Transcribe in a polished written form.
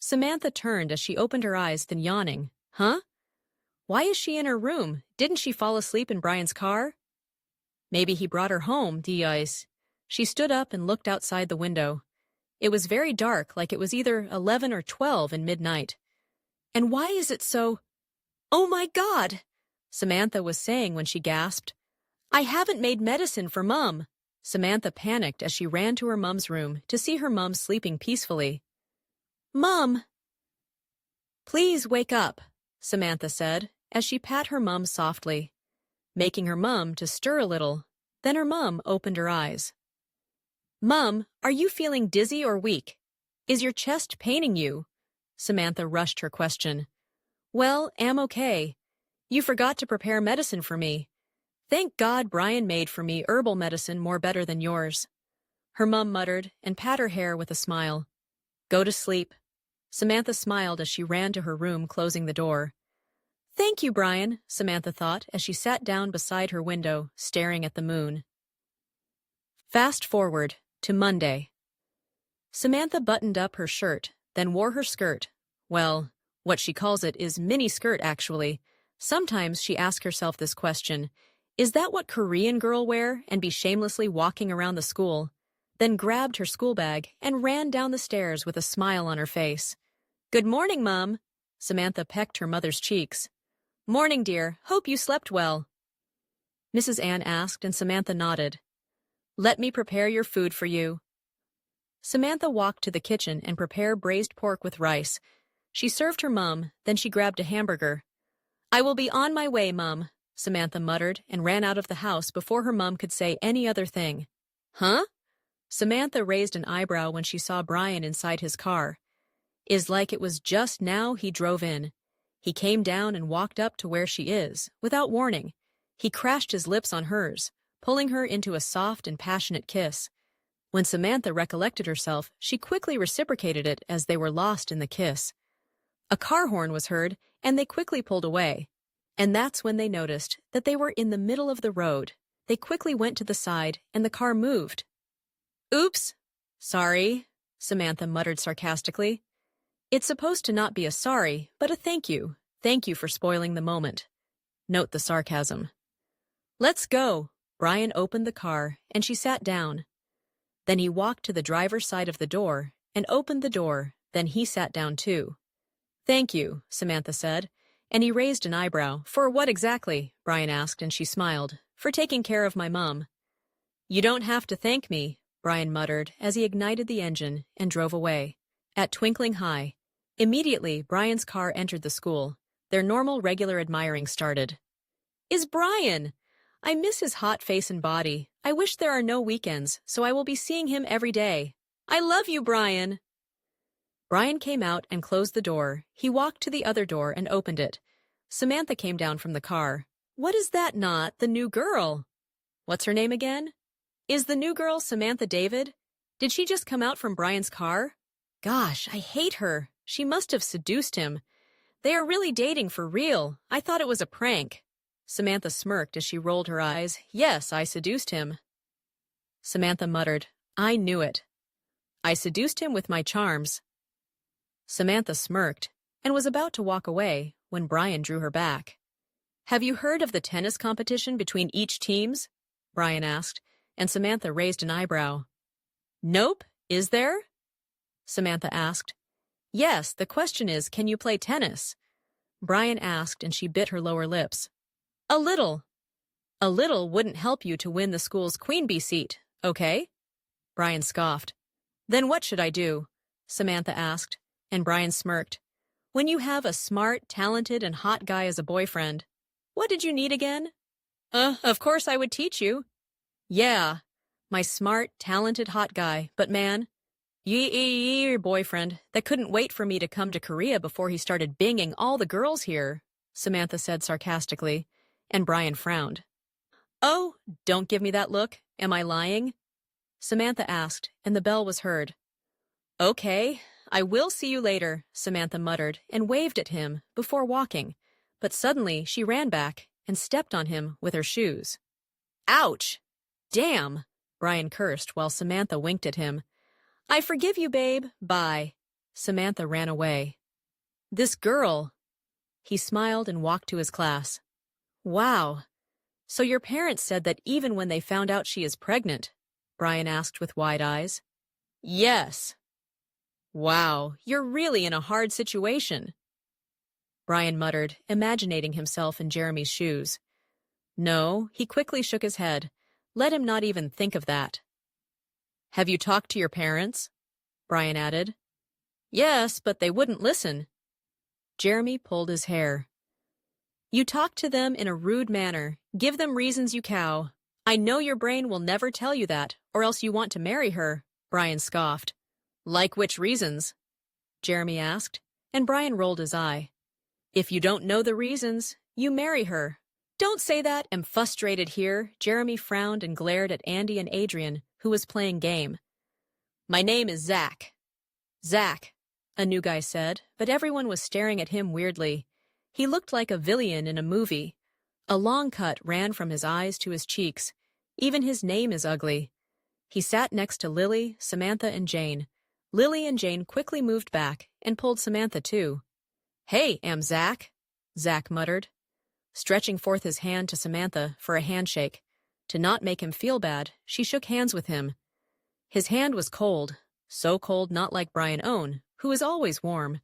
Samantha turned as she opened her eyes, then yawning. Huh? Why is she in her room? Didn't she fall asleep in Bryan's car? Maybe he brought her home, the ice. She stood up and looked outside the window. It was very dark, like it was either 11 or 12 in midnight. And why is it so— Oh my God! Samantha was saying when she gasped. I haven't made medicine for Mum. Samantha panicked as she ran to her mum's room to see her mum sleeping peacefully. Mum! Please wake up, Samantha said as she pat her mum softly, making her mum to stir a little. Then her mum opened her eyes. Mum, are you feeling dizzy or weak? Is your chest paining you? Samantha rushed her question. Well, am okay. You forgot to prepare medicine for me. Thank God Bryan made for me herbal medicine more better than yours. Her mum muttered and pat her hair with a smile. Go to sleep. Samantha smiled as she ran to her room, closing the door. Thank you, Bryan, Samantha thought as she sat down beside her window, staring at the moon. Fast forward to Monday. Samantha buttoned up her shirt, then wore her skirt. Well, what she calls it is mini skirt, actually. Sometimes she asks herself this question, is that what Korean girl wear, and be shamelessly walking around the school? Then grabbed her school bag and ran down the stairs with a smile on her face. Good morning, Mum. Samantha pecked her mother's cheeks. Morning, dear. Hope you slept well. Mrs. Ann asked, and Samantha nodded. Let me prepare your food for you. Samantha walked to the kitchen and prepared braised pork with rice. She served her mum, then she grabbed a hamburger. I will be on my way, Mum, Samantha muttered and ran out of the house before her mum could say any other thing. Huh? Samantha raised an eyebrow when she saw Bryan inside his car. Is like it was just now he drove in. He came down and walked up to where she is, without warning. He crashed his lips on hers, pulling her into a soft and passionate kiss. When Samantha recollected herself, she quickly reciprocated it as they were lost in the kiss. A car horn was heard, and they quickly pulled away. And that's when they noticed that they were in the middle of the road. They quickly went to the side, and the car moved. Oops. Sorry, Samantha muttered sarcastically. It's supposed to not be a sorry, but a thank you. Thank you for spoiling the moment. Note the sarcasm. Let's go. Bryan opened the car, and she sat down. Then he walked to the driver's side of the door and opened the door. Then he sat down too. Thank you, Samantha said, and he raised an eyebrow. For what exactly? Bryan asked, and she smiled. For taking care of my mum. You don't have to thank me, Bryan muttered as he ignited the engine and drove away. At twinkling high. Immediately, Bryan's car entered the school. Their normal, regular admiring started. Is Bryan! I miss his hot face and body. I wish there are no weekends, so I will be seeing him every day. I love you, Bryan! Bryan came out and closed the door. He walked to the other door and opened it. Samantha came down from the car. What is that not the new girl? What's her name again? Is the new girl Samantha David? Did she just come out from Bryan's car? Gosh, I hate her. She must have seduced him. They are really dating for real. I thought it was a prank. Samantha smirked as she rolled her eyes. Yes, I seduced him. Samantha muttered, I knew it. I seduced him with my charms. Samantha smirked and was about to walk away when Bryan drew her back. Have you heard of the tennis competition between each teams? Bryan asked, and Samantha raised an eyebrow. Nope, is there? Samantha asked. Yes, the question is, can you play tennis? Bryan asked, and she bit her lower lips. A little. A little wouldn't help you to win the school's queen bee seat, okay? Bryan scoffed. Then what should I do? Samantha asked, and Bryan smirked. When you have a smart, talented, and hot guy as a boyfriend. What did you need again? Of course I would teach you. Yeah, my smart, talented, hot guy, but man, your boyfriend that couldn't wait for me to come to Korea before he started banging all the girls here, Samantha said sarcastically, and Bryan frowned. Oh, don't give me that look. Am I lying? Samantha asked, and the bell was heard. Okay, I will see you later, Samantha muttered and waved at him before walking, but suddenly she ran back and stepped on him with her shoes. Ouch! Damn! Bryan cursed while Samantha winked at him. I forgive you, babe. Bye. Samantha ran away. This girl! He smiled and walked to his class. Wow! So your parents said that even when they found out she is pregnant? Bryan asked with wide eyes. Yes. Wow, you're really in a hard situation. Bryan muttered, imagining himself in Jeremy's shoes. No, he quickly shook his head. Let him not even think of that. Have you talked to your parents? Bryan added. Yes, but they wouldn't listen. Jeremy pulled his hair. You talk to them in a rude manner. Give them reasons you cow. I know your brain will never tell you that, or else you want to marry her, Bryan scoffed. Like which reasons? Jeremy asked, and Bryan rolled his eye. If you don't know the reasons, you marry her. Don't say that, am frustrated here. Jeremy frowned and glared at Andy and Adrian, who was playing game. My name is Zach. Zach, a new guy said, but everyone was staring at him weirdly. He looked like a villain in a movie. A long cut ran from his eyes to his cheeks. Even his name is ugly. He sat next to Lily, Samantha, and Jane. Lily and Jane quickly moved back and pulled Samantha too. Hey, am Zach, Zach muttered, stretching forth his hand to Samantha for a handshake. To not make him feel bad, she shook hands with him. His hand was cold, so cold not like Bryan's own, who is always warm.